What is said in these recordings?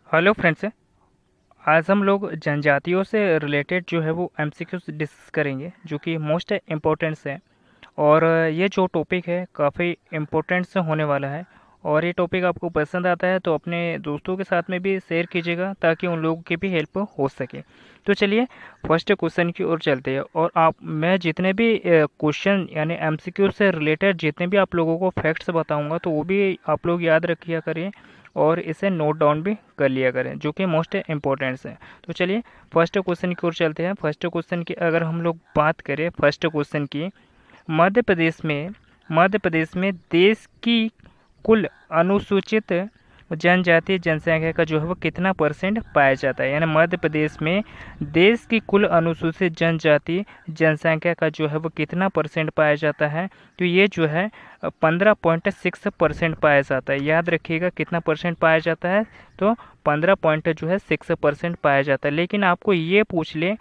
Hello friends. आज हम लोग जनजातियों से रिलेटेड जो है वो एमसीक्यूज डिस्कस करेंगे जो कि मोस्ट इम्पोर्टेंट्स है। और ये जो टॉपिक है काफ़ी इम्पोर्टेंट से होने वाला है। और ये टॉपिक आपको पसंद आता है तो अपने दोस्तों के साथ में भी शेयर कीजिएगा ताकि उन लोगों की भी हेल्प हो सके। तो चलिए फर्स्ट क्वेश्चन की ओर चलते हैं। और आप मैं जितने भी क्वेश्चन यानी एमसीक्यू से रिलेटेड जितने भी आप लोगों को फैक्ट्स बताऊंगा तो वो भी आप लोग याद रखिया करिए और इसे नोट डाउन भी कर लिया करें जो कि मोस्ट इम्पोर्टेंट्स है। तो चलिए फर्स्ट क्वेश्चन की ओर चलते हैं। फर्स्ट क्वेश्चन की अगर हम लोग बात करें फर्स्ट क्वेश्चन की, मध्य प्रदेश में देश की कुल अनुसूचित जनजातीय जनसंख्या का जो है वो कितना परसेंट पाया जाता है। यानी मध्य प्रदेश में देश की कुल अनुसूचित जनजाति जनसंख्या का जो है वो कितना परसेंट पाया जाता है। तो ये जो है 15.6% पाया जाता है। याद रखिएगा कितना परसेंट पाया जाता है, तो 15.6% पाया जाता है। लेकिन आपको ये पूछ ले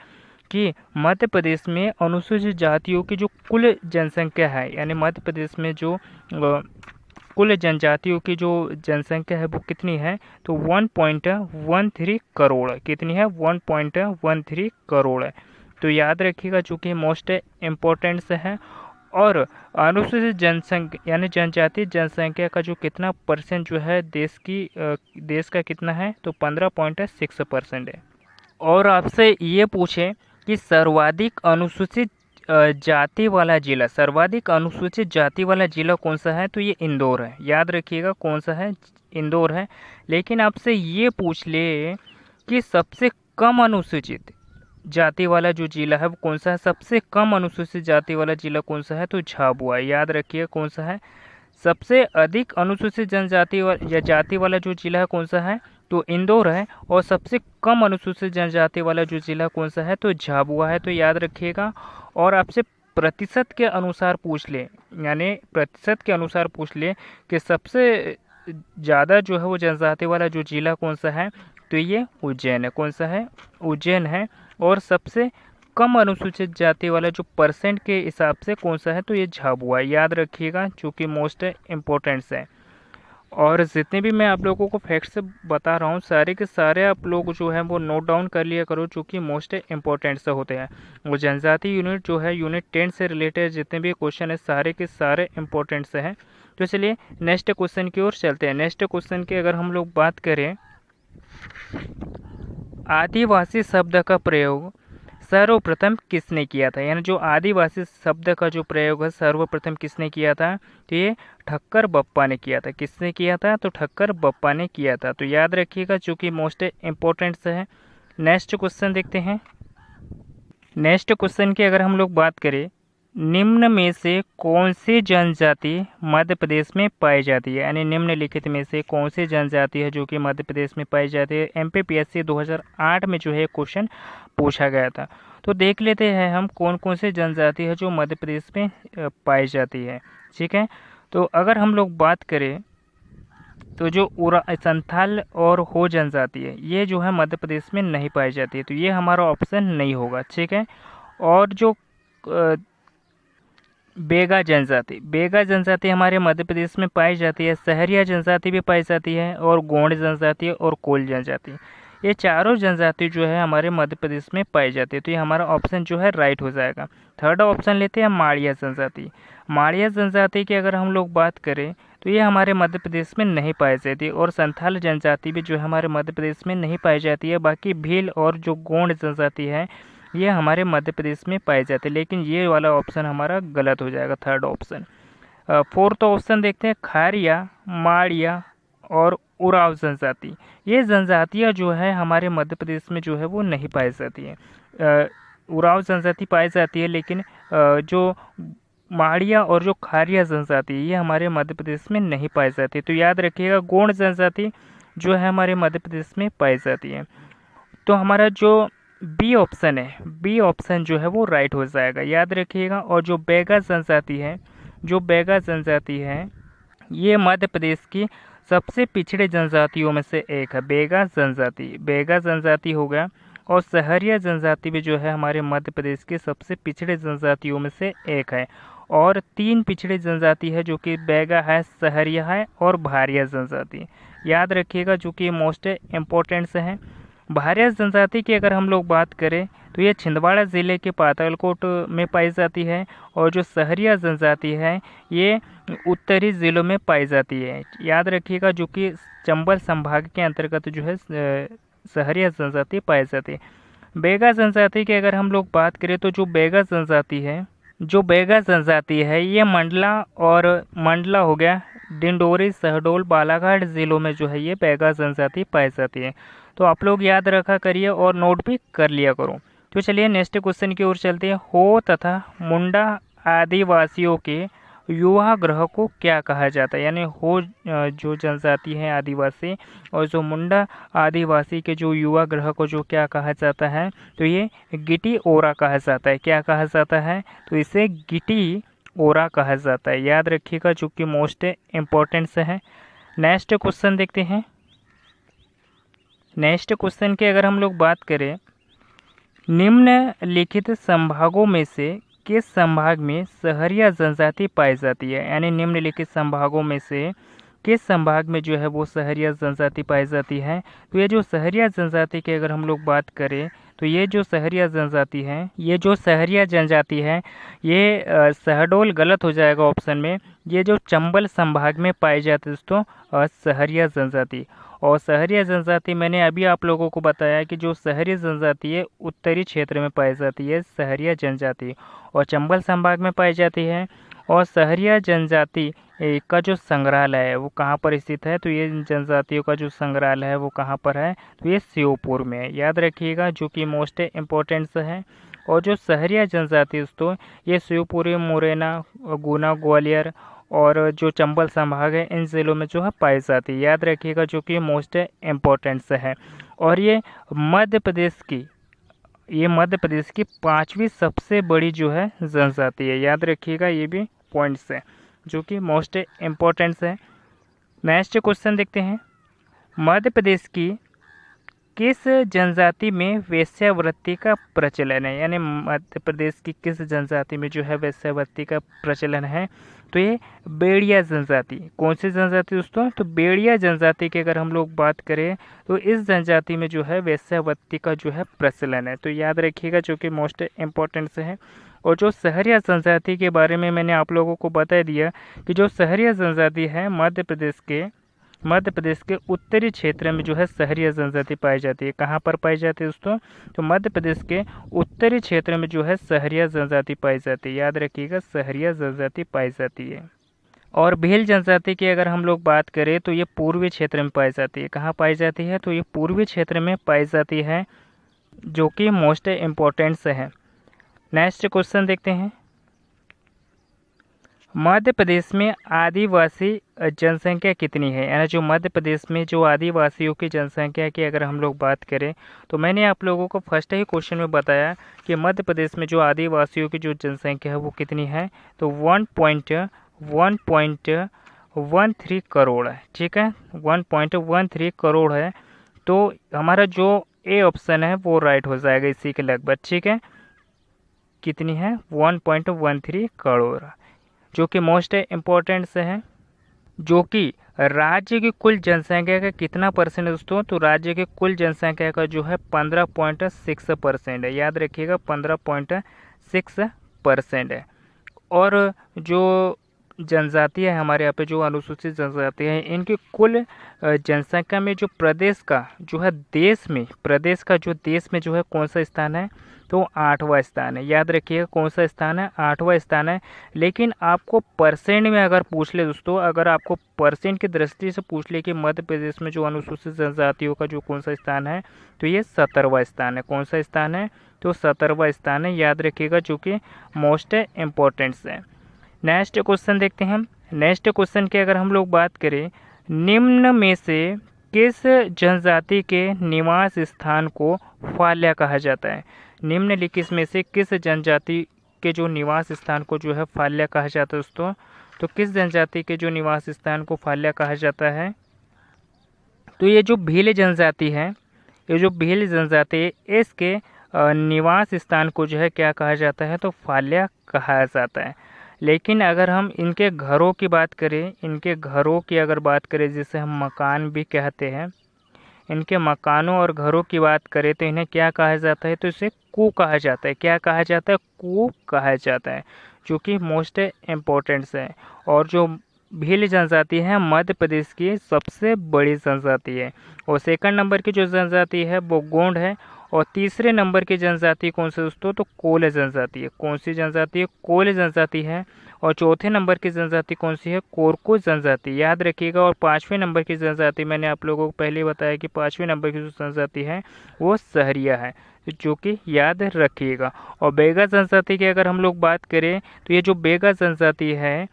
कि मध्य प्रदेश में अनुसूचित जातियों की जो कुल जनसंख्या है, यानी मध्य प्रदेश में जो कुल जनजातियों की जो जनसंख्या है वो कितनी है, तो 1.13 करोड़। कितनी है? 1.13 करोड़ है। तो याद रखिएगा चूँकि मोस्ट इम्पोर्टेंट है। और अनुसूचित जनसंख्या यानी जनजातीय जनसंख्या का जो कितना परसेंट जो है देश का कितना है, तो 15.6% है। और आपसे ये पूछे कि सर्वाधिक अनुसूचित जाति वाला जिला कौन सा है, तो ये इंदौर है। याद रखिएगा कौन सा है, इंदौर है। लेकिन आपसे ये पूछ ले कि सबसे कम अनुसूचित जाति वाला जो जिला है वो कौन सा है, सबसे कम अनुसूचित जाति वाला जिला कौन सा है, तो झाबुआ। याद रखिए कौन सा है। सबसे अधिक अनुसूचित जनजाति या जाति वाला जो जिला है कौन सा है, तो इंदौर है। और सबसे कम अनुसूचित जनजाति वाला जो जिला कौन सा है, तो झाबुआ है। तो याद रखिएगा। और आपसे प्रतिशत के अनुसार पूछ ले, यानी प्रतिशत के अनुसार पूछ ले कि सबसे ज़्यादा जो है वो जनजाति वाला जो जिला कौन सा है, तो ये उज्जैन है। कौन सा है? उज्जैन है। और सबसे कम अनुसूचित जाति वाला जो परसेंट के हिसाब से कौन सा है, तो ये झाबुआ है। याद रखिएगा चूँकि मोस्ट इम्पोर्टेंट्स है। और जितने भी मैं आप लोगों को फैक्ट्स बता रहा हूँ सारे के सारे आप लोग जो है वो नोट डाउन कर लिया करो चूँकि मोस्ट इम्पोर्टेंट से होते हैं। वो जनजाति यूनिट जो है यूनिट 10 से रिलेटेड जितने भी क्वेश्चन है सारे के सारे इम्पोर्टेंट से हैं। तो चलिए नेक्स्ट क्वेश्चन की ओर चलते हैं। नेक्स्ट क्वेश्चन की अगर हम लोग बात करें, आदिवासी शब्द का प्रयोग सर्वप्रथम किसने किया था। यानी जो आदिवासी शब्द का जो प्रयोग है सर्वप्रथम किसने किया था, तो ये ठक्कर बप्पा ने किया था। किसने किया था, तो ठक्कर बप्पा ने किया था। तो याद रखिएगा चूँकि मोस्ट इम्पोर्टेंट है। नेक्स्ट क्वेश्चन देखते हैं। नेक्स्ट क्वेश्चन की अगर हम लोग बात करें, निम्न में से कौन सी जनजाति मध्य प्रदेश में पाई जाती है। यानी निम्नलिखित में से कौन सी जनजाति है जो कि मध्य प्रदेश में पाई जाती है। एमपीपीएससी 2008 में जो है क्वेश्चन पूछा गया था। तो देख लेते हैं हम कौन कौन सी जनजाति है जो मध्य प्रदेश में पाई जाती है। ठीक है। तो अगर हम लोग बात करें तो जो संथाल और हो जनजाति है ये जो है मध्य प्रदेश में नहीं पाई जाती है। तो ये हमारा ऑप्शन नहीं होगा। ठीक है। और जो बेगा जनजाति हमारे मध्य प्रदेश में पाई जाती है। सहरिया जनजाति भी पाई जाती है और गोंड जनजाति और कोल जनजाति, ये चारों जनजाति जो है हमारे मध्य प्रदेश में पाई जाती है। तो ये हमारा ऑप्शन जो है राइट हो जाएगा। थर्ड ऑप्शन लेते हैं माड़िया जनजाति। माड़िया जनजाति की अगर हम लोग बात करें तो ये हमारे मध्य प्रदेश में नहीं पाई जाती। और संथाल जनजाति भी जो है हमारे मध्य प्रदेश में नहीं पाई जाती है। बाकी भील और जो गोंड जनजाति है ये हमारे मध्य प्रदेश में पाई जाती है। लेकिन ये वाला ऑप्शन हमारा गलत हो जाएगा, थर्ड ऑप्शन। फोर्थ ऑप्शन देखते हैं, खारिया, माड़िया और उराव जनजाति। ये जनजातियाँ जो है हमारे मध्य प्रदेश में जो है वो नहीं पाई जाती है। उराव जनजाति पाई जाती है लेकिन जो माड़िया और जो खारिया जनजाति ये हमारे मध्य प्रदेश में नहीं पाई जाती। तो याद रखिएगा गोंड जनजाति जो है हमारे मध्य प्रदेश में पाई जाती है। तो हमारा जो बी ऑप्शन है, बी ऑप्शन जो है वो राइट हो जाएगा। याद रखिएगा। और जो बेगा जनजाति है ये मध्य प्रदेश की सबसे पिछड़े जनजातियों में से एक है। बेगा जनजाति हो गया। और सहरिया जनजाति भी जो है हमारे मध्य प्रदेश के सबसे पिछड़े जनजातियों में से एक है। और तीन पिछड़े जनजाति है जो कि बेगा है, सहरिया है और भारिया जनजाति। याद रखिएगा, जो कि मोस्ट इम्पोर्टेंट है। भारिया जनजाति की अगर हम लोग बात करें तो ये छिंदवाड़ा ज़िले के पातालकोट में पाई जाती है, और जो सहरिया जनजाति है ये उत्तरी ज़िलों में पाई जाती है। याद रखिएगा, जो कि चंबल संभाग के अंतर्गत जो है सहरिया जनजाति पाई जाती है। बेगा जनजाति की अगर हम लोग बात करें तो जो बेगा जनजाति है ये मंडला हो गया, डिंडोरी, शहडोल, बालाघाट ज़िलों में जो है ये बेगा जनजाति पाई जाती है। तो आप लोग याद रखा करिए और नोट भी कर लिया करो। तो चलिए नेक्स्ट क्वेश्चन की ओर चलते हैं। हो तथा मुंडा आदिवासियों के युवा ग्रह को क्या कहा जाता है? यानी हो जो जनजाति है आदिवासी, और जो मुंडा आदिवासी के जो युवा ग्रह को जो क्या कहा जाता है? तो ये गिटी ओरा कहा जाता है। क्या कहा जाता है? तो इसे गिटी ओरा कहा जाता है। याद रखिएगा, जो कि मोस्ट इम्पोर्टेंट है। नेक्स्ट क्वेश्चन देखते हैं। नेक्स्ट क्वेश्चन की अगर हम लोग बात करें, निम्नलिखित संभागों में से किस संभाग में सहरिया जनजाति पाई जाती है? यानी निम्नलिखित संभागों में से किस संभाग में जो है वो सहरिया जनजाति पाई जाती है? तो ये जो सहरिया जनजाति की अगर हम लोग बात करें तो ये जो सहरिया जनजाति है ये शहडोल गलत हो जाएगा ऑप्शन में। ये जो चंबल संभाग में पाई जाती है दोस्तों सहरिया जनजाति। और सहरिया जनजाति मैंने अभी आप लोगों को बताया कि जो सहरिया जनजाति है उत्तरी क्षेत्र में पाई जाती है सहरिया जनजाति, और चंबल संभाग में पाई जाती है। और सहरिया जनजाति का जो संग्रहालय है वो कहाँ पर स्थित है? तो ये जनजातियों का जो संग्रहालय है वो कहाँ पर है? तो ये श्योपुर में है। याद रखिएगा, जो कि मोस्ट इम्पोर्टेंट है। और जो सहरिया जनजाति दोस्तों ये शिवपुरी, मुरैना, गुना, ग्वालियर और जो चंबल संभाग है इन ज़िलों में जो है पाई जाती है। याद रखिएगा, जो कि मोस्ट इम्पोर्टेंट है। और ये मध्य प्रदेश की 5वीं सबसे बड़ी जो है जनजाति है। याद रखिएगा, ये भी पॉइंट्स है जो कि मोस्ट इम्पोर्टेंट है। नेक्स्ट क्वेश्चन देखते हैं। मध्य प्रदेश की किस जनजाति में वेश्यावृत्ति का प्रचलन है? यानी मध्य प्रदेश की किस जनजाति में जो है वेश्यावृत्ति का प्रचलन है? तो ये बेड़िया जनजाति। कौन सी जनजाति दोस्तों? तो बेड़िया जनजाति की अगर हम लोग बात करें तो इस जनजाति में जो है वेश्यावृत्ति का जो है प्रचलन है। तो याद रखिएगा, जो कि मोस्ट इम्पोर्टेंट है। और जो सहरिया जनजाति के बारे में मैंने आप लोगों को बता दिया कि जो सहरिया जनजाति है मध्य प्रदेश के उत्तरी क्षेत्र में जो है सहरिया जनजाति पाई जाती है। कहाँ पर पाई जाती है दोस्तों? तो मध्य प्रदेश के उत्तरी क्षेत्र में जो है सहरिया जनजाति पाई जाती है। याद रखिएगा, सहरिया जनजाति पाई जाती है। और भील जनजाति की अगर हम लोग बात करें तो ये पूर्वी क्षेत्र में पाई जाती है। कहाँ पाई जाती है? तो ये पूर्वी क्षेत्र में पाई जाती है, जो कि मोस्ट इम्पोर्टेंट है। नेक्स्ट क्वेश्चन देखते हैं। मध्य प्रदेश में आदिवासी जनसंख्या कितनी है? यानी जो मध्य प्रदेश में जो आदिवासियों की जनसंख्या की अगर हम लोग बात करें तो मैंने आप लोगों को फर्स्ट ही क्वेश्चन में बताया कि मध्य प्रदेश में जो आदिवासियों की जो जनसंख्या है वो कितनी है? तो 1.13 करोड़ है। ठीक है, 1.13 करोड़ है। तो हमारा जो ए ऑप्शन है वो राइट हो जाएगा इसी के लगभग। ठीक है, कितनी है? 1.13 करोड़, जो कि मोस्ट इम्पोर्टेंट से है। जो कि राज्य की कुल जनसंख्या का कितना परसेंट है दोस्तों? तो राज्य की कुल जनसंख्या का जो है 15.6% है। याद रखिएगा, 15.6% है। और जो जनजाति है हमारे यहाँ पे जो अनुसूचित जनजाति है इनकी कुल जनसंख्या में जो प्रदेश का जो है देश में जो है कौन सा स्थान है? तो 8वां स्थान है। याद रखिएगा, कौन सा स्थान है? 8वां स्थान है। लेकिन आपको परसेंट में अगर पूछ ले दोस्तों, अगर आपको परसेंट की दृष्टि से पूछ ले कि मध्य प्रदेश में जो अनुसूचित जनजातियों का जो कौन सा स्थान है, तो ये 17वां स्थान है। कौन सा स्थान है? तो 17वां स्थान है। याद रखिएगा, जो कि मोस्ट इम्पोर्टेंट है। नेक्स्ट क्वेश्चन देखते हैं हम। नेक्स्ट क्वेश्चन की अगर हम लोग बात करें, निम्न में से किस जनजाति के निवास स्थान को फाल्या कहा जाता है? निम्नलिखित में से किस जनजाति के जो निवास स्थान को जो है फाल्या कहा जाता है दोस्तों? तो किस जनजाति के जो निवास स्थान को फाल्या कहा जाता है? तो ये जो भील जनजाति है, इसके निवास स्थान को जो है क्या कहा जाता है? तो फाल्या कहा जाता है। लेकिन अगर हम इनके घरों की बात करें, इनके घरों की अगर बात करें, जिसे हम मकान भी कहते हैं, इनके मकानों और घरों की बात करें तो इन्हें क्या कहा जाता है? तो इसे कू कहा जाता है। क्या कहा जाता है? कू कहा जाता है, जो कि मोस्ट इम्पोर्टेंट्स है। और जो भील जनजाति है मध्य प्रदेश की सबसे बड़ी जनजाति है। और सेकंड नंबर की जो जनजाति है वो गोंड है। और तीसरे नंबर की जनजाति कौन सी दोस्तों? तो कोल जनजाति है। कौन सी जनजाति है? कोल जनजाति है। और चौथे नंबर की जनजाति कौन सी है? कोरकू जनजाति, याद रखिएगा। और पांचवें नंबर की जनजाति मैंने आप लोगों को पहले बताया कि पांचवें नंबर की जो जनजाति है वो सहरिया है, जो कि याद रखिएगा। और बेगा जनजाति की अगर हम लोग बात करें तो ये जो बेगा जनजाति है,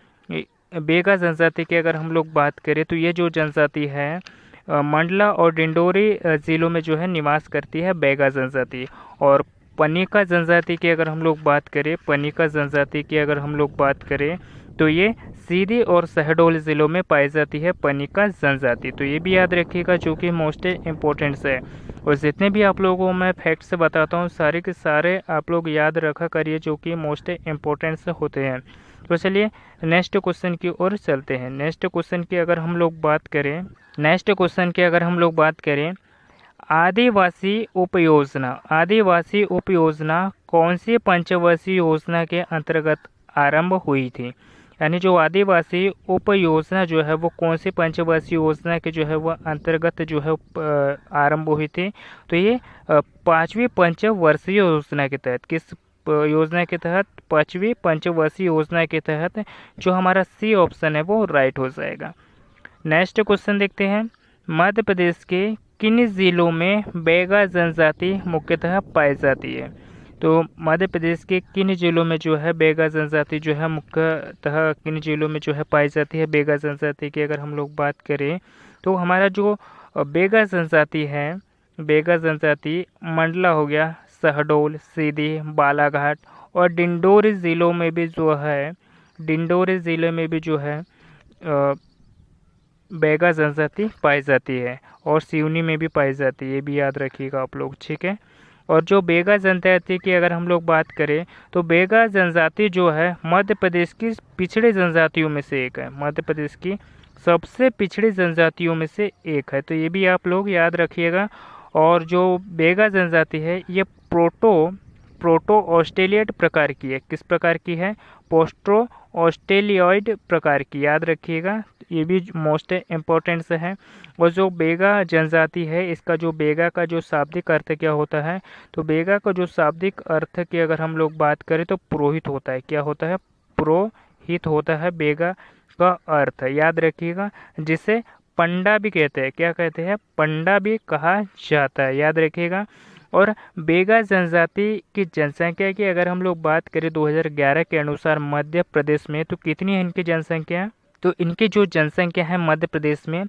बेगा जनजाति की अगर हम लोग बात करें तो ये जो जनजाति है मंडला और डिंडोरी ज़िलों में जो है निवास करती है बेगा जनजाति। और पनिका जनजाति की अगर हम लोग बात करें, पनिका जनजाति की अगर हम लोग बात करें तो ये सीधी और शहडोल ज़िलों में पाई जाती है पनिका जनजाति। तो ये भी याद रखिएगा, जो कि मोस्ट इम्पोर्टेंट्स है। और जितने भी आप लोगों को मैं फैक्ट्स बताता हूँ सारे के सारे आप लोग याद रखा करिए, जो कि मोस्ट इम्पोर्टेंट्स होते हैं। तो चलिए नेक्स्ट क्वेश्चन की ओर चलते हैं। नेक्स्ट क्वेश्चन की अगर हम लोग बात करें, नेक्स्ट क्वेश्चन की अगर हम लोग बात करें, आदिवासी उपयोजना, आदिवासी उपयोजना कौन सी पंचवर्षीय योजना के अंतर्गत आरंभ हुई थी? यानी जो आदिवासी उपयोजना जो है वो कौन सी पंचवर्षीय योजना के जो है वो अंतर्गत जो है आरंभ हुई थी? तो ये पांचवी पंचवर्षीय योजना के तहत, किस योजना के तहत? पांचवी पंचवर्षीय योजना के तहत। जो हमारा सी ऑप्शन है वो राइट हो जाएगा। नेक्स्ट क्वेश्चन देखते हैं। मध्य प्रदेश के किन जिलों में बेगा जनजाति मुख्यतः पाई जाती है? तो मध्य प्रदेश के किन जिलों में जो है बेगा जनजाति जो है मुख्यतः किन जिलों में जो है पाई जाती है? बेगा जनजाति की अगर हम लोग बात करें तो हमारा जो बेगा जनजाति है, बेगा जनजाति मंडला हो गया, शहडोल, सीधी, बालाघाट और डिंडोरी ज़िलों में भी जो है, डिंडोरी ज़िले में भी जो है बेगा जनजाति पाई जाती है। और सिवनी में भी पाई जाती है, ये भी याद रखिएगा आप लोग, ठीक है। और जो बेगा जनजाति की अगर हम लोग बात करें तो बेगा जनजाति जो है मध्य प्रदेश की पिछड़े जनजातियों में से एक है, मध्य प्रदेश की सबसे पिछड़ी जनजातियों में से एक है। तो ये भी आप लोग याद रखिएगा। और जो बेगा जनजाति है ये प्रोटो ऑस्ट्रेलियड प्रकार की है। किस प्रकार की है? पोस्ट्रो ऑस्ट्रेलियड प्रकार की, याद रखिएगा। ये भी मोस्ट इम्पोर्टेंट है। और जो बेगा जनजाति है इसका जो बेगा का जो शाब्दिक अर्थ क्या होता है? तो बेगा का जो शाब्दिक अर्थ की अगर हम लोग बात करें तो पुरोहित होता है। क्या होता है? पुरोहित होता है बेगा का अर्थ, याद रखिएगा। जिसे पंडा भी कहते हैं। क्या कहते हैं? पंडा भी कहा जाता है, याद रखिएगा। और बेगा जनजाति की जनसंख्या की अगर हम लोग बात करें 2011 के अनुसार मध्य प्रदेश में, तो कितनी है इनकी जनसंख्या? तो इनकी जो जनसंख्या है मध्य प्रदेश में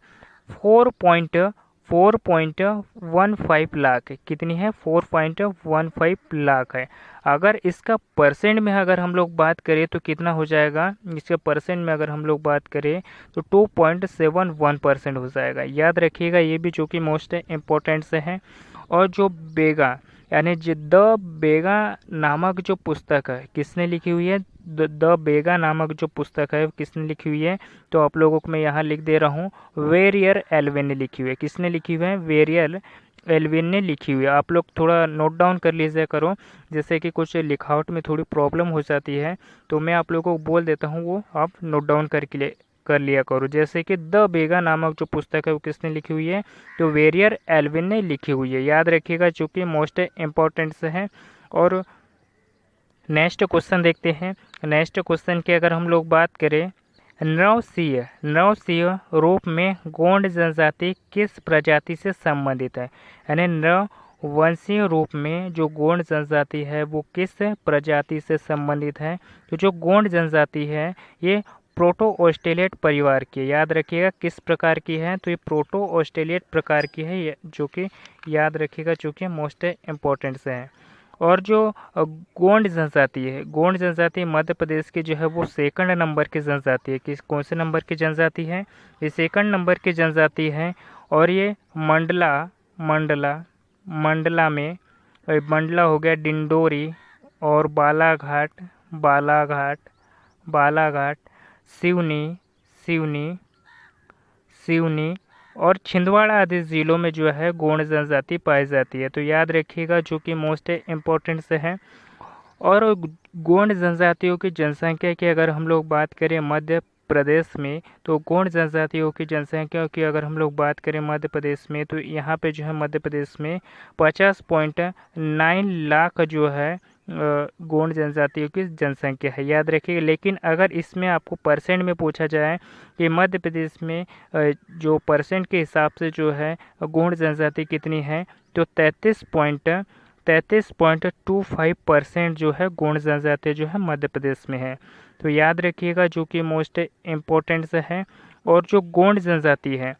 4.15 लाख है। कितनी है? 4.15 लाख है। अगर इसका परसेंट में अगर हम लोग बात करें तो कितना हो जाएगा? इसके परसेंट में अगर हम लोग बात करें तो 2.71% हो जाएगा, याद रखिएगा। ये भी जो कि मोस्ट इम्पोर्टेंट से है। और जो बेगा यानी द बेगा नामक जो पुस्तक है किसने लिखी हुई है? द बेगा नामक जो पुस्तक है किसने लिखी हुई है? तो आप लोगों को मैं यहाँ लिख दे रहा हूँ, वेरियर एल्विन ने लिखी हुई है। किसने लिखी हुई है? वेरियर एल्विन ने लिखी हुई है। आप लोग थोड़ा नोट डाउन कर लीजिए करो, जैसे कि कुछ लिखावट में थोड़ी प्रॉब्लम हो जाती है तो मैं आप लोगों को बोल देता हूँ, वो आप नोट डाउन कर लिया करो। जैसे कि द बेगा नामक जो पुस्तक है वो किसने लिखी हुई है? तो वेरियर एल्विन ने लिखी हुई है, याद रखिएगा, जो कि मोस्ट इम्पोर्टेंट से है। और नेक्स्ट क्वेश्चन देखते हैं। नेक्स्ट क्वेश्चन की अगर हम लोग बात करें, नवसीय रूप में गोंड जनजाति किस प्रजाति से संबंधित है? यानी नववंशीय रूप में जो गोंड जनजाति है वो किस प्रजाति से संबंधित है? तो जो गोंड जनजाति है ये प्रोटो ऑस्ट्रेलियड परिवार की, याद रखिएगा। किस प्रकार की है? तो ये प्रोटो ऑस्ट्रेलियड प्रकार की है, जो कि याद रखिएगा, जो कि मोस्ट इम्पोर्टेंट से है। और जो गोंड जनजाति है, गोंड जनजाति मध्य प्रदेश की जो है वो सेकंड नंबर की जनजाति है। किस कौन से नंबर की जनजाति है? ये सेकंड नंबर की जनजाति है। और ये मंडला में, मंडला हो गया, डिंडोरी और बालाघाट बालाघाट, सिवनी, सिवनी, सिवनी और छिंदवाड़ा आदि ज़िलों में जो है गोंड जनजाति पाई जाती है। तो याद रखिएगा, जो कि मोस्ट इम्पोर्टेंट से है। और गोंड जनजातियों की जनसंख्या की अगर हम लोग बात करें मध्य प्रदेश में, तो गोंड जनजातियों की जनसंख्या की अगर हम लोग बात करें मध्य प्रदेश में, तो यहाँ पे जो है मध्य प्रदेश में 50.9 लाख जो है गोंड जनजातियों की जनसंख्या है, याद रखिएगा। लेकिन अगर इसमें आपको परसेंट में पूछा जाए कि मध्य प्रदेश में जो परसेंट के हिसाब से जो है गोंड जनजाति कितनी है, तो 33.25% जो है गोंड जनजाति जो है मध्य प्रदेश में है। तो याद रखिएगा, जो कि मोस्ट इम्पोर्टेंट है। और जो गोंड जनजाति है,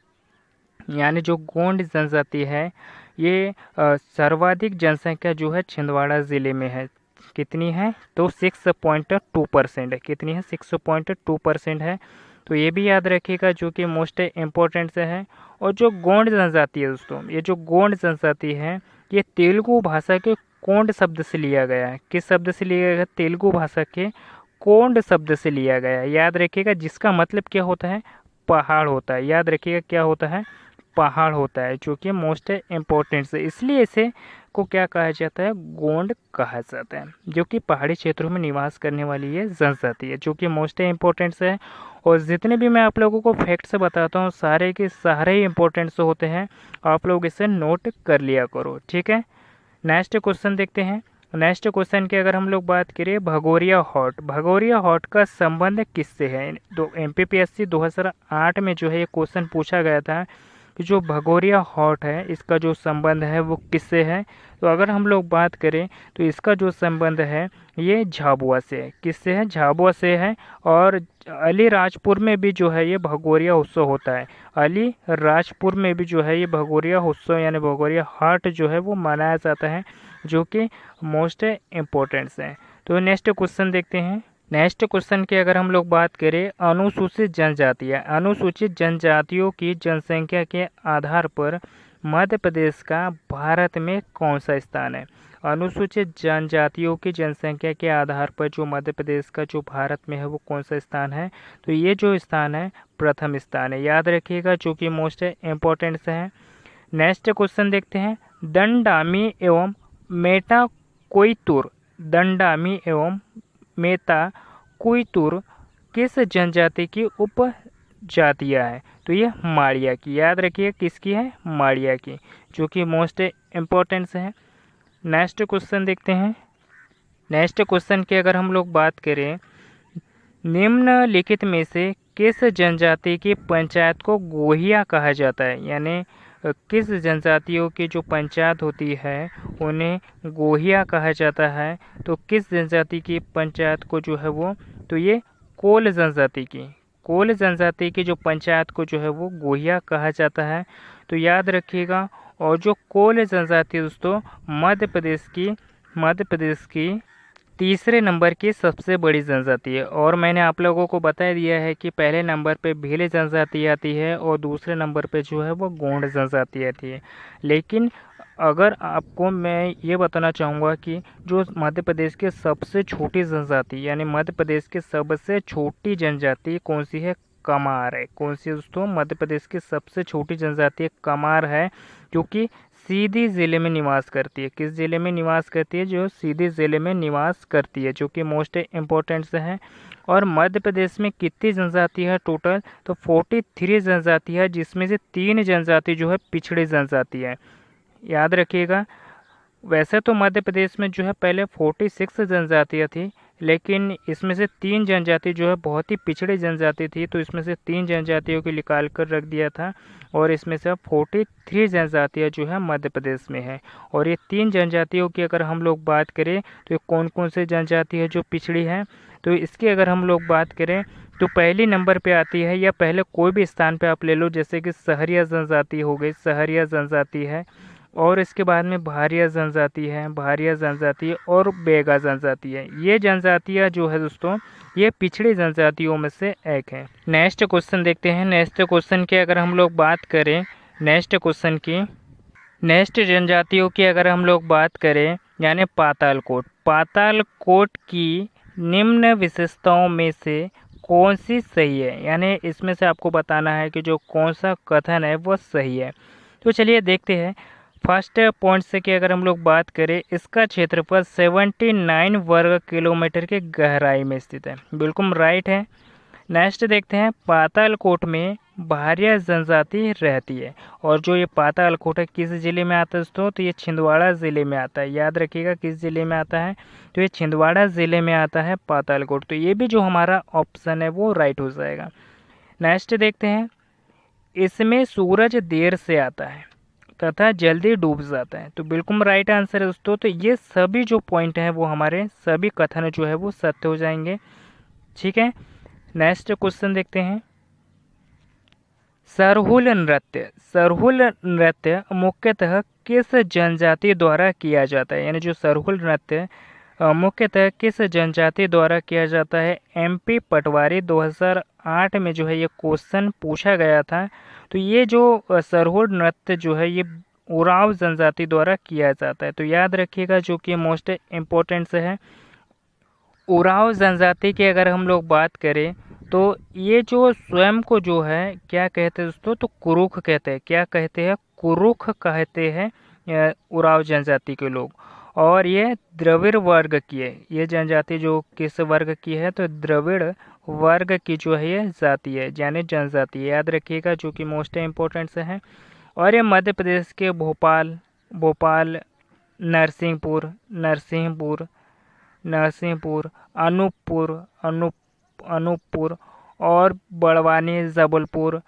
यानी जो गोंड जनजाति है, ये सर्वाधिक जनसंख्या जो है छिंदवाड़ा ज़िले में है। कितनी है, तो 6.2% है। कितनी है, 6.2% है। तो ये भी याद रखिएगा, जो कि मोस्ट इम्पोर्टेंट से है। और जो गोंड जनजाति है दोस्तों, ये जो गोंड जनजाति है, ये तेलुगु भाषा के कोंड शब्द से लिया गया है। किस शब्द से लिया गया, तेलुगु भाषा के कोंड शब्द से लिया गया है, याद रखिएगा। जिसका मतलब क्या होता है, पहाड़ होता है। याद रखिएगा, क्या होता है, पहाड़ होता है, जो कि मोस्ट इम्पोर्टेंट है। इसलिए इसे को क्या कहा जाता है, गोंड कहा जाता है, जो कि पहाड़ी क्षेत्रों में निवास करने वाली ये जनजाति है, जो कि मोस्ट इम्पोर्टेंट है। और जितने भी मैं आप लोगों को फैक्ट्स बताता हूँ, सारे के सारे ही इम्पोर्टेंट होते हैं। आप लोग इसे नोट कर लिया करो, ठीक है। नेक्स्ट क्वेश्चन देखते हैं। नेक्स्ट क्वेश्चन की अगर हम लोग बात करें, भगोरिया हॉट का संबंध किससे है। तो MPPSC 2008 में जो है ये क्वेश्चन पूछा गया था कि जो भगोरिया हॉट है, इसका जो संबंध है वो किससे है। तो अगर हम लोग बात करें, तो इसका जो संबंध है ये झाबुआ से है। किससे है, झाबुआ से है। और अलीराजपुर में भी जो है ये भगोरिया उत्सव होता है। अलीराजपुर में भी जो है ये भगोरिया उत्सव यानी भगोरिया हाट जो है वो मनाया जाता है, जो कि मोस्ट इम्पोर्टेंट है। तो नेक्स्ट क्वेश्चन देखते हैं। नेक्स्ट क्वेश्चन की अगर हम लोग बात करें, अनुसूचित जनजातियों की जनसंख्या के आधार पर मध्य प्रदेश का भारत में कौन सा स्थान है। अनुसूचित जनजातियों की जनसंख्या के आधार पर जो मध्य प्रदेश का जो भारत में है वो कौन सा स्थान है, तो ये जो स्थान है प्रथम स्थान है, याद रखिएगा, जो कि मोस्ट इम्पोर्टेंट है। नेक्स्ट क्वेश्चन देखते हैं। दंडामी एवं मेटा कोइतुर, दंडामी एवं मेता कोइतुर किस जनजाति की उपजातियां है, तो ये माड़िया की, याद रखिए किसकी है, माड़िया की, जो कि मोस्ट इम्पोर्टेंट है। नेक्स्ट क्वेश्चन देखते हैं। नेक्स्ट क्वेश्चन की अगर हम लोग बात करें, निम्नलिखित में से किस जनजाति की पंचायत को गोहिया कहा जाता है, यानी किस जनजातियों की जो पंचायत होती है उन्हें गोहिया कहा जाता है। तो किस जनजाति की पंचायत को जो है वो, तो ये कोल जनजाति की जो पंचायत को जो है वो गोहिया कहा जाता है। तो याद रखिएगा। और जो कोल जनजाति दोस्तों मध्य प्रदेश की तीसरे नंबर की सबसे बड़ी जनजाति है। और मैंने आप लोगों को बता दिया है कि पहले नंबर पे भील जनजाति आती है और दूसरे नंबर पे जो है वो गोंड जनजाति आती है। लेकिन अगर आपको मैं ये बताना चाहूँगा कि जो मध्य प्रदेश के सबसे छोटी जनजाति, यानी मध्य प्रदेश के सबसे छोटी जनजाति कौन सी है, कमार है। कौन सी दोस्तों, मध्य प्रदेश की सबसे छोटी जनजाति कमार है, क्योंकि सीधी ज़िले में निवास करती है। किस ज़िले में निवास करती है, जो सीधी ज़िले में निवास करती है, जो कि मोस्ट इम्पोर्टेंट से है। और मध्य प्रदेश में कितनी जनजाति है टोटल, तो 43 जनजाति है, जिसमें से 3 जनजाति जो है पिछड़ी जनजाति है, याद रखिएगा। वैसे तो मध्य प्रदेश में जो है पहले 46 जनजातियाँ थी, लेकिन इसमें से 3 जनजाति जो है बहुत ही पिछड़ी जनजाति थी, तो इसमें से 3 जनजातियों को निकाल कर रख दिया था। और इसमें से 43 जनजातियाँ जो है मध्य प्रदेश में है। और ये 3 जनजातियों की अगर हम लोग बात करें, तो कौन कौन से जनजाति है जो पिछड़ी है, तो इसकी अगर हम लोग बात करें, तो पहली नंबर पे आती है, या पहले कोई भी स्थान पे आप ले लो, जैसे कि सहरिया जनजाति हो गई, सहरिया जनजाति है। और इसके बाद में भारिया जनजाति और बेगा जनजाति है। ये जनजातियाँ जो है दोस्तों, ये पिछड़ी जनजातियों में से एक है। नेक्स्ट क्वेश्चन देखते हैं। नेक्स्ट क्वेश्चन की अगर हम लोग बात करें, नेक्स्ट जनजातियों की अगर हम लोग बात करें, यानी पातालकोट की निम्न विशेषताओं में से कौन सी सही है, यानी इसमें से आपको बताना है कि जो कौन सा कथन है वो सही है। तो चलिए देखते हैं। फर्स्ट पॉइंट से कि अगर हम लोग बात करें, इसका क्षेत्रफल 79 वर्ग किलोमीटर की गहराई में स्थित है, बिल्कुल राइट है। नेक्स्ट देखते हैं, पातालकोट में भारिया जनजाति रहती है। और जो ये पातालकोट है किस ज़िले में आता है दोस्तों, तो ये छिंदवाड़ा ज़िले में आता है। याद रखिएगा किस ज़िले में आता है, तो ये छिंदवाड़ा ज़िले में आता है पातालकोट। तो ये भी जो हमारा ऑप्शन है वो राइट हो जाएगा। नेक्स्ट देखते हैं, इसमें सूरज देर से आता है तथा जल्दी डूब जाता है। तो बिल्कुल राइट आंसर है दोस्तों। तो ये सभी जो पॉइंट हैं वो हमारे सभी कथन जो है वो सत्य हो जाएंगे। ठीक है, नेक्स्ट क्वेश्चन देखते हैं। सरहुल नृत्य मुख्यतः किस जनजाति द्वारा किया जाता है, यानी जो सरहुल नृत्य मुख्यतः किस जनजाति द्वारा किया जाता है। एमपी पटवारी 2008 में जो है ये क्वेश्चन पूछा गया था। तो ये जो सरहुल नृत्य जो है ये उरांव जनजाति द्वारा किया जाता है। तो याद रखिएगा, जो कि मोस्ट इम्पोर्टेंट से है। उरांव जनजाति की अगर हम लोग बात करें तो ये जो स्वयं को जो है क्या कहते हैं दोस्तों, तो कुरुख कहते हैं। क्या कहते हैं, कुरुख कहते हैं उरांव जनजाति के लोग। और ये द्रविड़ वर्ग की है। ये जनजाति जो किस वर्ग की है, तो द्रविड़ वर्ग की जो है ये जाति है, यानी जनजाति है। याद रखिएगा, जो कि मोस्ट इम्पोर्टेंट से है। और ये मध्य प्रदेश के भोपाल, नरसिंहपुर, अनूपपुर और बड़वानी, जबलपुर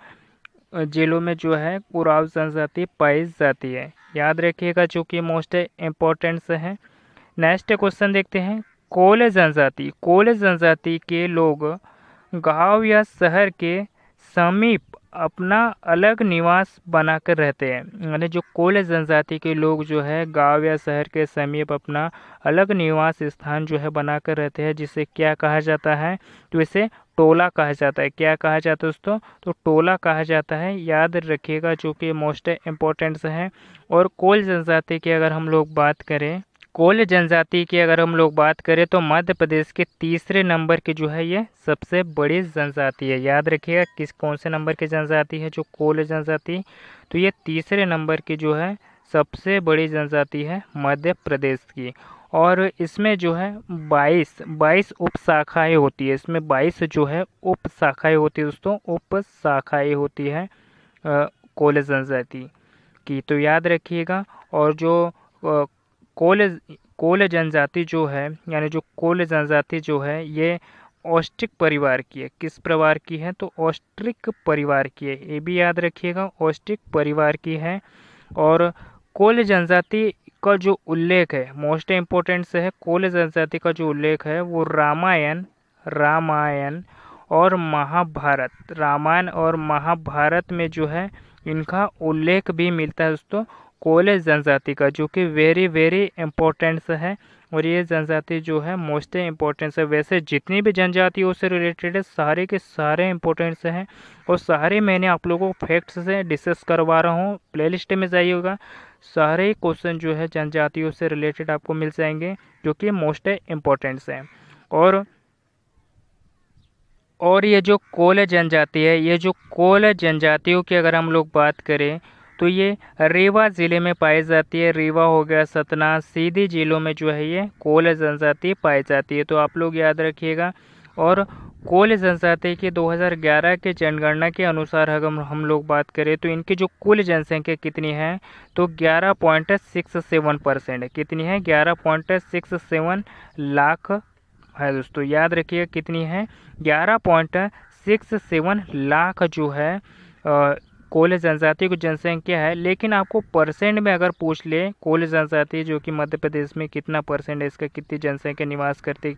जिलों में जो है उरांव जनजाति पाई जाती है। याद रखिएगा, जो कि मोस्ट इम्पोर्टेंट से है। नेक्स्ट क्वेश्चन देखते हैं। कोल जनजाति के लोग गांव या शहर के समीप अपना अलग निवास बनाकर रहते हैं। यानी जो कोल जनजाति के लोग जो है गांव या शहर के समीप अपना अलग निवास स्थान जो है बनाकर रहते हैं, जिसे क्या कहा जाता है, तो इसे टोला कहा जाता है। क्या कहा जाता है दोस्तों, तो टोला कहा जाता है। याद रखिएगा, जो कि मोस्ट इम्पोर्टेंट है। और कोल जनजाति की अगर हम लोग बात करें, तो मध्य प्रदेश के तीसरे नंबर की जो है ये सबसे बड़ी जनजाति है। याद रखिएगा कौन से नंबर की जनजाति है जो कोल जनजाति, तो ये तीसरे नंबर की जो है सबसे बड़ी जनजाति है मध्य प्रदेश की। और इसमें जो है 22 उप शाखाएँ होती है। इसमें 22 जो है उप शाखाएँ होती है दोस्तों, उप शाखाएँ होती है कोल जनजाति की। तो याद रखिएगा। और जो कोल जनजाति जो है, यानी जो कोल जनजाति जो है ये ऑस्ट्रिक परिवार की है। किस परिवार की है, तो ऑस्ट्रिक परिवार की है। ये भी याद रखिएगा, ऑस्ट्रिक परिवार की है। और कोल जनजाति का जो उल्लेख है मोस्ट इम्पोर्टेंट से है। कोल जनजाति का जो उल्लेख है वो रामायण और महाभारत में जो है इनका उल्लेख भी मिलता है दोस्तों, कोल जनजाति का, जो कि वेरी इम्पोर्टेंट है। और ये जनजाति जो है मोस्ट इम्पोर्टेंट है। वैसे जितनी भी जनजातियों से रिलेटेड है सारे के सारे इम्पोर्टेंट हैं, और सारे मैंने आप लोगों को फैक्ट्स से डिस्कस करवा रहा हूँ। प्लेलिस्ट में जाइएगा, सारे क्वेश्चन जो है जनजातियों से रिलेटेड आपको मिल जाएंगे, जो कि मोस्ट इम्पोर्टेंट हैं। और ये जो कोल जनजाति है, ये जो कोल जनजातियों की अगर हम लोग बात करें तो ये रीवा ज़िले में पाई जाती है। रीवा हो गया, सतना, सीधी जिलों में जो है ये कोल जनजाति पाई जाती है। तो आप लोग याद रखिएगा। और कोल जनजाति की 2011 के जनगणना के अनुसार अगर हम लोग बात करें तो इनकी जो कुल जनसंख्या कितनी है, तो 11.67% है। कितनी है, 11.67 लाख है दोस्तों। याद रखिए कितनी है, 11.67 लाख जो है कोल जनजाति की जनसंख्या है। लेकिन आपको परसेंट में अगर पूछ ले, कोल जनजाति जो कि मध्य प्रदेश में कितना परसेंट है, इसका कितनी जनसंख्या निवास करती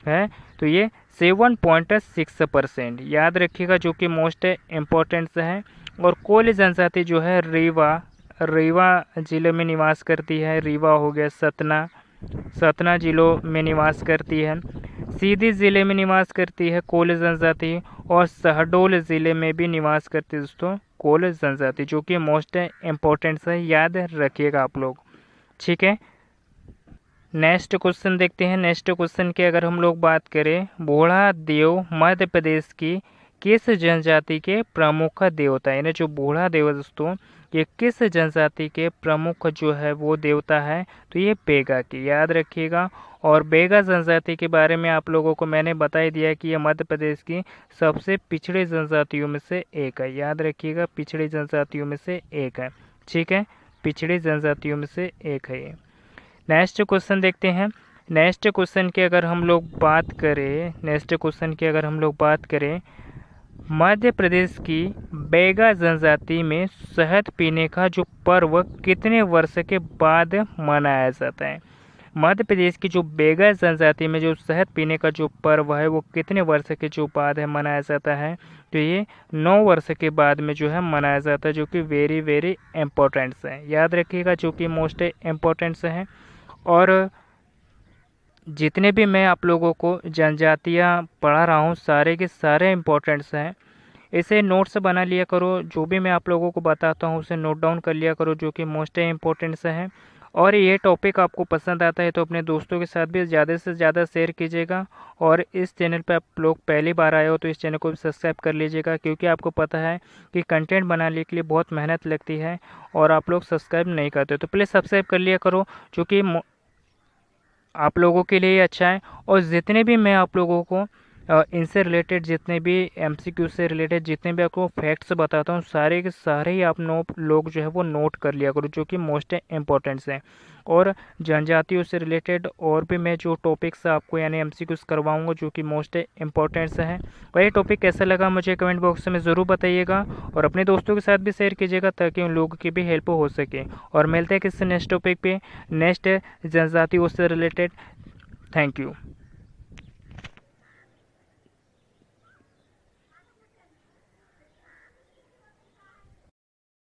है, तो ये 7.6%। याद रखिएगा, जो कि मोस्ट इम्पोर्टेंट है। और कोल जनजाति जो है रीवा जिले में निवास करती है। रीवा हो गया, सतना जिलों में निवास करती है। सीधी ज़िले में निवास करती है कोल जनजाति, और शहडोल ज़िले में भी निवास करती है दोस्तों कोल जनजाति, जो कि मोस्ट इम्पोर्टेंट है। याद रखिएगा आप लोग, ठीक है। नेक्स्ट क्वेश्चन देखते हैं। नेक्स्ट क्वेश्चन की अगर हम लोग बात करें, बूढ़ा देव मध्य प्रदेश की किस जनजाति के प्रमुख देवता है? यानी जो बूढ़ा देव है दोस्तों, ये किस जनजाति के प्रमुख जो है वो देवता है? तो ये बेगा की, याद रखिएगा। और बेगा जनजाति के बारे में आप लोगों को मैंने बता ही दिया कि ये मध्य प्रदेश की सबसे पिछड़ी जनजातियों में से एक है, याद रखिएगा, पिछड़ी जनजातियों में से एक है। ठीक है, पिछड़ी जनजातियों में से एक है ये। नेक्स्ट क्वेश्चन देखते हैं। नेक्स्ट क्वेश्चन की अगर हम लोग बात करें, मध्य प्रदेश की बेगा जनजाति में शहद पीने का जो पर्व कितने वर्ष के बाद मनाया जाता है? मध्य प्रदेश की जो बेगा जनजाति में जो शहद पीने का जो पर्व है वो कितने वर्ष के जो बाद है मनाया जाता है? तो ये 9 वर्ष के बाद में जो है मनाया जाता है, जो कि वेरी वेरी इम्पोर्टेंट्स है, याद रखिएगा, जो कि मोस्ट इम्पोर्टेंट्स है। और जितने भी मैं आप लोगों को जनजातियाँ पढ़ा रहा हूँ सारे के सारे इम्पोर्टेंट्स हैं, इसे नोट्स बना लिया करो, जो भी मैं आप लोगों को बताता हूँ उसे नोट डाउन कर लिया करो, जो कि मोस्ट इम्पोर्टेंट्स हैं। और ये टॉपिक आपको पसंद आता है तो अपने दोस्तों के साथ भी ज़्यादा से ज़्यादा शेयर कीजिएगा। और इस चैनल पर आप लोग पहली बार आए हो तो इस चैनल को भी सब्सक्राइब कर लीजिएगा, क्योंकि आपको पता है कि कंटेंट बनाने के लिए बहुत मेहनत लगती है और आप लोग सब्सक्राइब नहीं करते, तो प्लीज़ सब्सक्राइब कर लिया करो, जो कि आप लोगों के लिए अच्छा है। और जितने भी मैं आप लोगों को इनसे रिलेटेड जितने भी एमसीक्यू से रिलेटेड जितने भी आपको फैक्ट्स बताता हूँ सारे के सारे ही आप लोग जो है वो नोट कर लिया करो, जो कि मोस्ट इम्पोर्टेंट्स हैं। और जनजातियों से रिलेटेड और भी मैं जो टॉपिक्स आपको यानी एमसीक्यूज करवाऊंगा जो कि मोस्ट इम्पोर्टेंट्स हैं। और ये टॉपिक कैसा लगा मुझे कमेंट बॉक्स में ज़रूर बताइएगा और अपने दोस्तों के साथ भी शेयर कीजिएगा ताकि उन लोगों की भी हेल्प हो सके। और मिलते हैं किसी नेक्स्ट टॉपिक पे, नेक्स्ट जनजातियों से रिलेटेड। Thank you.